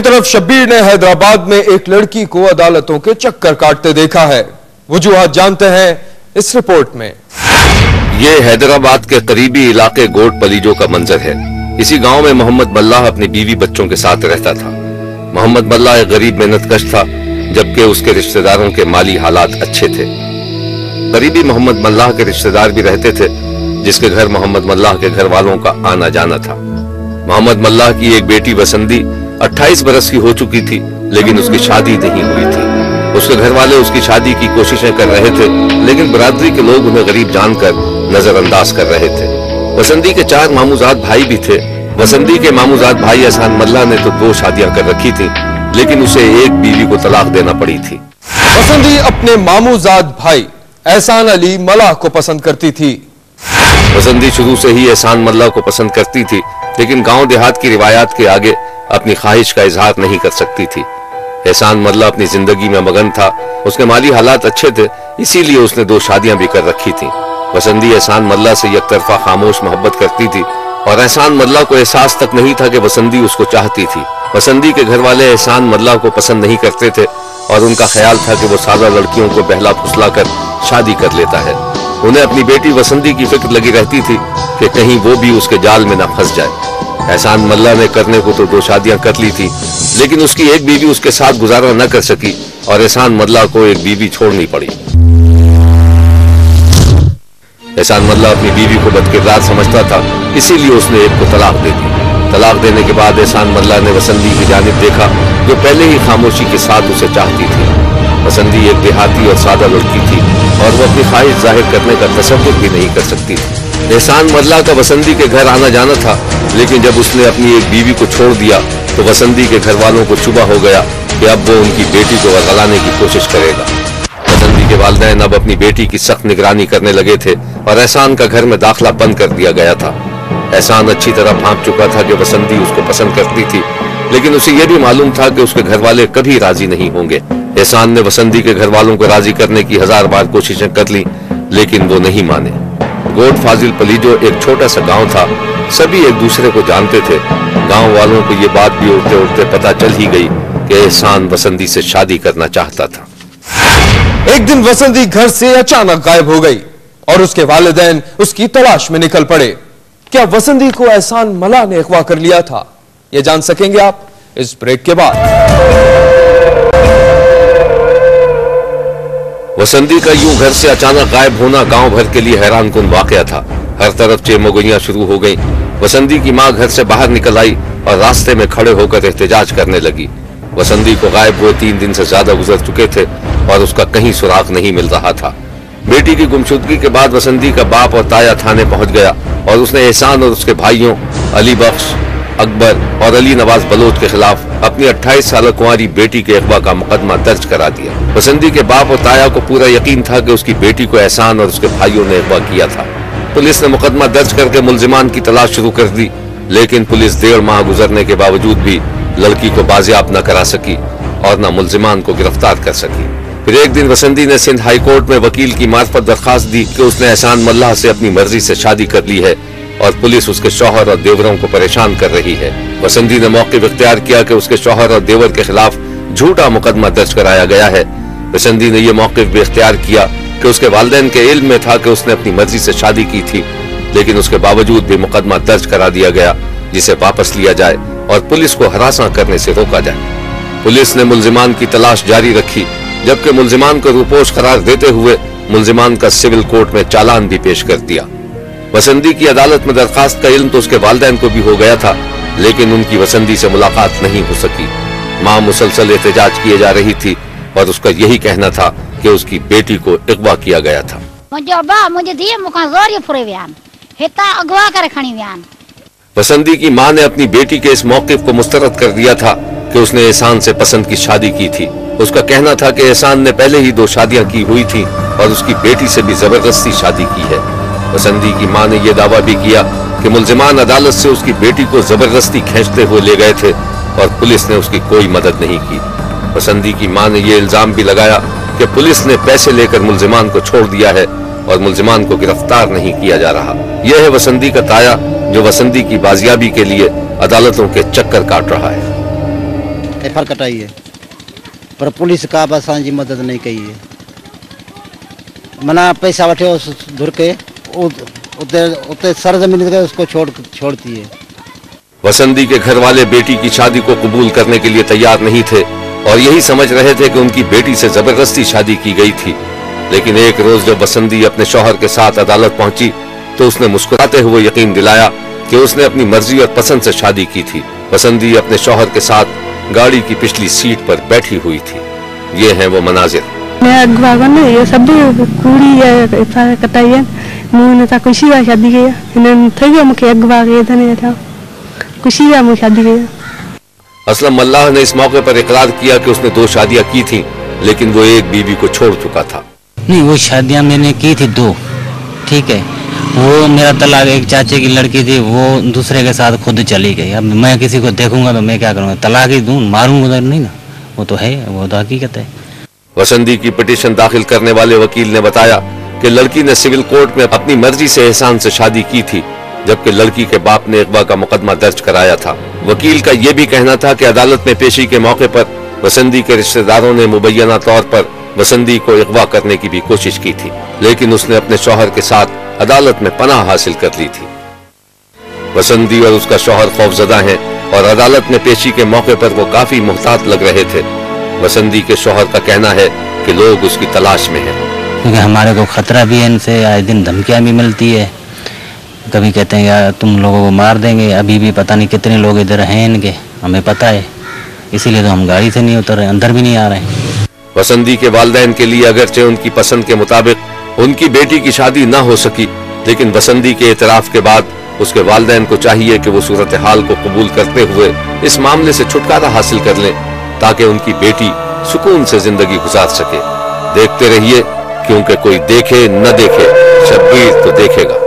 तरफ शब्बीर ने हैदराबाद में एक लड़की को अदालतों के चक्कर काटते देखा है। वजूहात जानते हैं इस रिपोर्ट में। ये हैदराबाद के करीबी इलाके गोट पलीजो का मंजर है। इसी गांव में मोहम्मद मल्लाह अपनी बीवी बच्चों के साथ रहता था। मोहम्मद मल्लाह एक गरीब मेहनतकश था, जबकि उसके रिश्तेदारों के माली हालात अच्छे थे। करीबी मोहम्मद मल्लाह के रिश्तेदार भी रहते थे, जिसके घर मोहम्मद मल्लाह के घर वालों का आना जाना था। मोहम्मद मल्लाह की एक बेटी वसंती 28 बरस की हो चुकी थी, लेकिन उसकी शादी नहीं हुई थी। उसके घर वाले उसकी शादी की कोशिशें कर रहे थे, लेकिन बरादरी के लोग उन्हें गरीब जानकर नजरअंदाज कर रहे थे। वसंती के 4 मामूजात भाई भी थे। वसंती के मामूजात भाई एहसान मल्लाह ने तो 2 शादियां कर रखी थी, लेकिन उसे एक बीवी को तलाक देना पड़ी थी। वसंती अपने मामूजात भाई एहसान अली मल्लाह को पसंद करती थी। वसंती शुरू से ही एहसान मल्लाह को पसंद करती थी, लेकिन गांव देहात की रिवायात के आगे अपनी ख्वाहिश का इजहार नहीं कर सकती थी। एहसान मल्लाह अपनी जिंदगी में मगन था। उसके माली हालात अच्छे थे, इसीलिए उसने 2 शादियां भी कर रखी थी। वसंती एहसान मल्लाह से एक तरफा खामोश मोहब्बत करती थी, और एहसान मल्लाह को एहसास तक नहीं था कि वसंती उसको चाहती थी। वसंती के घर वाले एहसान मल्लाह को पसंद नहीं करते थे, और उनका ख्याल था कि वो सादा लड़कियों को बहला फुसला कर शादी कर लेता है। उन्हें अपनी बेटी वसंती की फिक्र लगी रहती थी कि कहीं वो भी उसके जाल में न फंस जाए। एहसान मल्लाह ने करने को तो 2 शादियां कर ली थी, लेकिन उसकी एक बीवी उसके साथ गुजारा न कर सकी, और एहसान मल्लाह को एक बीवी छोड़नी पड़ी। एहसान मल्लाह अपनी बीवी को बदकिरदार समझता था, इसीलिए उसने एक को तलाक दे दी। तलाक देने के बाद एहसान मल्लाह ने वसंती की जानिब देखा, जो पहले ही खामोशी के साथ उसे चाहती थी। वसंती एक देहाती और सादा लड़की थी, और वो अपनी ख्वाहिश जाहिर करने का तसव्वुर भी नहीं कर सकती थी। एहसान मल्लाह का वसंती के घर आना जाना था, लेकिन जब उसने अपनी एक बीवी को छोड़ दिया तो वसंती के घर वालों को शुबा हो गया कि अब वो उनकी बेटी को वरगलाने की कोशिश करेगा। वसंती के वालिदैन अब अपनी बेटी की सख्त निगरानी करने लगे थे, और एहसान का घर में दाखिला बंद कर दिया गया था। एहसान अच्छी तरह भांप चुका था कि वसंती उसको पसंद करती थी, लेकिन उसे यह भी मालूम था कि उसके घर वाले कभी राजी नहीं होंगे। एहसान ने वसंती के घर वालों को राजी करने की 1000 बार कोशिशें कर ली, लेकिन वो नहीं माने। गोट फाजिल पलीजो एक छोटा सा गांव था। सभी एक दूसरे को जानते थे। गांव वालों को ये बात भी उड़ते उड़ते पता चल ही गई कि एहसान वसंती से शादी करना चाहता था। एक दिन वसंती घर से अचानक गायब हो गई, और उसके वालिदैन उसकी तलाश में निकल पड़े। क्या वसंती को एहसान मल्लाह ने अगवा कर लिया था? ये जान सकेंगे आप इस ब्रेक के बाद। वसंती का यूं घर से अचानक गायब होना गांव भर के लिए हैरान कुन वाकया था। हर तरफ चेमोगोइयां शुरू हो गईं। वसंती की मां घर से बाहर निकल आई और रास्ते में खड़े होकर एहतजाज करने लगी। वसंती को गायब हुए 3 दिन से ज्यादा गुजर चुके थे, और उसका कहीं सुराग नहीं मिल रहा था। बेटी की गुमशुदगी के बाद वसंती का बाप और ताया थाने पहुंच गया, और उसने एहसान और उसके भाइयों अली बख्श, अकबर और अली नवाज बलोच के खिलाफ अपनी 28 साल कुंवारी बेटी के अगवा का मुकदमा दर्ज करा दिया। वसंती के बाप और ताया को पूरा यकीन था कि उसकी बेटी को एहसान और उसके भाइयों ने अगवा किया था। पुलिस ने मुकदमा दर्ज करके मुलजिमान की तलाश शुरू कर दी, लेकिन पुलिस 1.5 माह गुजरने के बावजूद भी लड़की को बाजियाब न करा सकी और न मुलजिमान को गिरफ्तार कर सकी। फिर एक दिन वसंती ने सिंध हाई कोर्ट में वकील की मार्फत दरखास्त दी कि उसने एहसान मल्लाह से अपनी मर्जी से शादी कर ली है, और पुलिस उसके शौहर और देवरों को परेशान कर रही है। वसंती ने मौक़िफ़ इख्तियार किया कि उसके शौहर और देवर के खिलाफ झूठा मुकदमा दर्ज कराया गया है। वसंती ने यह मौक़िफ़ भी इख्तियार किया कि उसके वालिदैन के इल्म में था कि उसने अपनी मर्जी से शादी की थी, लेकिन उसके बावजूद भी मुकदमा दर्ज करा दिया गया, जिसे वापस लिया जाए और पुलिस को हरासा करने से रोका जाए। पुलिस ने मुलजिमान की तलाश जारी रखी, जबकि मुलजिमान को रुपोश करार देते हुए मुलजिमान का सिविल कोर्ट में चालान भी पेश कर दिया। वसंती की अदालत में दरखास्त का इल्म तो उसके वालिदैन को भी हो गया था, लेकिन उनकी वसंती से मुलाकात नहीं हो सकी। मां मुसलसल एहतजाज किए जा रही थी, और उसका यही कहना था कि उसकी बेटी को अगवा किया गया था। वसंती की मां ने अपनी बेटी के इस मौक़िफ़ को मुस्तरद कर दिया था कि उसने एहसान से पसंद की शादी की थी। उसका कहना था कि एहसान ने पहले ही 2 शादियां की हुई थी, और उसकी बेटी से भी जबरदस्ती शादी की है। वसंती की मां ने यह दावा भी किया कि मुलजिमान अदालत से उसकी बेटी को जबरदस्ती खींचते हुए ले गए थे, और पुलिस ने उसकी कोई मदद नहीं की। वसंती की मां ने यह इल्जाम भी लगाया कि पुलिस ने पैसे लेकर मुलजिमान को छोड़ दिया है, और मुलजिमान को गिरफ्तार नहीं किया जा रहा। यह है वसंती का ताया, जो वसंती की बाजियाबी के लिए अदालतों के चक्कर काट रहा है। FR कटाई है, पर पुलिस का बस जी मदद नहीं की है। मना पैसा वठे धुर के उते सरजमीन उसको छोड़ती है। वसंती के घर वाले बेटी की शादी को कबूल करने के लिए तैयार नहीं थे और यही समझ रहे थे कि उनकी बेटी से जबरदस्ती शादी की गई थी। लेकिन एक रोज जब वसंती अपने शौहर के साथ अदालत पहुंची तो उसने मुस्कुराते हुए यकीन दिलाया कि उसने अपनी मर्जी और पसंद से शादी की थी। वसंती अपने शौहर के साथ गाड़ी की पिछली सीट पर बैठी हुई थी। ये हैं वो मनाजिर। मैं अगवा ने ये सब कुड़ी है कटाई है मुझे ता खुशी है शादी के इन्हें थे गया मुझे अगवा के धने था खुशी है मुझे शादी के। असलम मल्लाह ने इस मौके पर इकरार किया कि उसने 2 शादियां की थीं, लेकिन वो एक बीवी को छोड़ चुका था। नहीं, वो शादियां मैंने की थी 2, ठीक है। वो मेरा तलाक एक चाचे की लड़की थी, वो दूसरे के साथ खुद चली गई। अब मैं किसी को देखूंगा तो मैं क्या करूंगा, तलाक ही दूं, मारूंगा नहीं ना, वो तो है, वो तो हकीकत है। वसंती की पिटीशन दाखिल करने वाले वकील ने बताया कि लड़की ने सिविल कोर्ट में अपनी मर्जी से एहसान से शादी की थी, जबकि लड़की के बाप ने अगवा का मुकदमा दर्ज कराया था। वकील का यह भी कहना था कि अदालत में पेशी के मौके पर वसंती के रिश्तेदारों ने मुबैना तौर पर वसंती को अगवा करने की भी कोशिश की थी, लेकिन उसने अपने शौहर के साथ अदालत में पनाह हासिल कर ली थी। वसंती और उसका शौहर खौफजदा हैं और अदालत में पेशी के मौके पर वो काफी मुहतात लग रहे थे। वसंती के शौहर का कहना है कि लोग उसकी तलाश में हैं, क्योंकि हमारे को खतरा भी है इनसे, आए दिन धमकियां भी मिलती है। कभी कहते हैं यार तुम लोगों को मार देंगे, अभी भी पता नहीं कितने लोग इधर हैं इनके, हमें पता है, इसीलिए तो हम गाड़ी से नहीं उतर रहे, अंदर भी नहीं आ रहे। वसंती के वालिदैन के लिए अगरचे उनकी पसंद के मुताबिक उनकी बेटी की शादी न हो सकी, लेकिन वसंती के एतराफ के बाद उसके वालिदैन को चाहिए कि वो सूरत हाल को कबूल करते हुए इस मामले से छुटकारा हासिल कर लें, ताकि उनकी बेटी सुकून से जिंदगी गुजार सके। देखते रहिए, क्योंकि कोई देखे न देखे, शब्बीर तो देखेगा।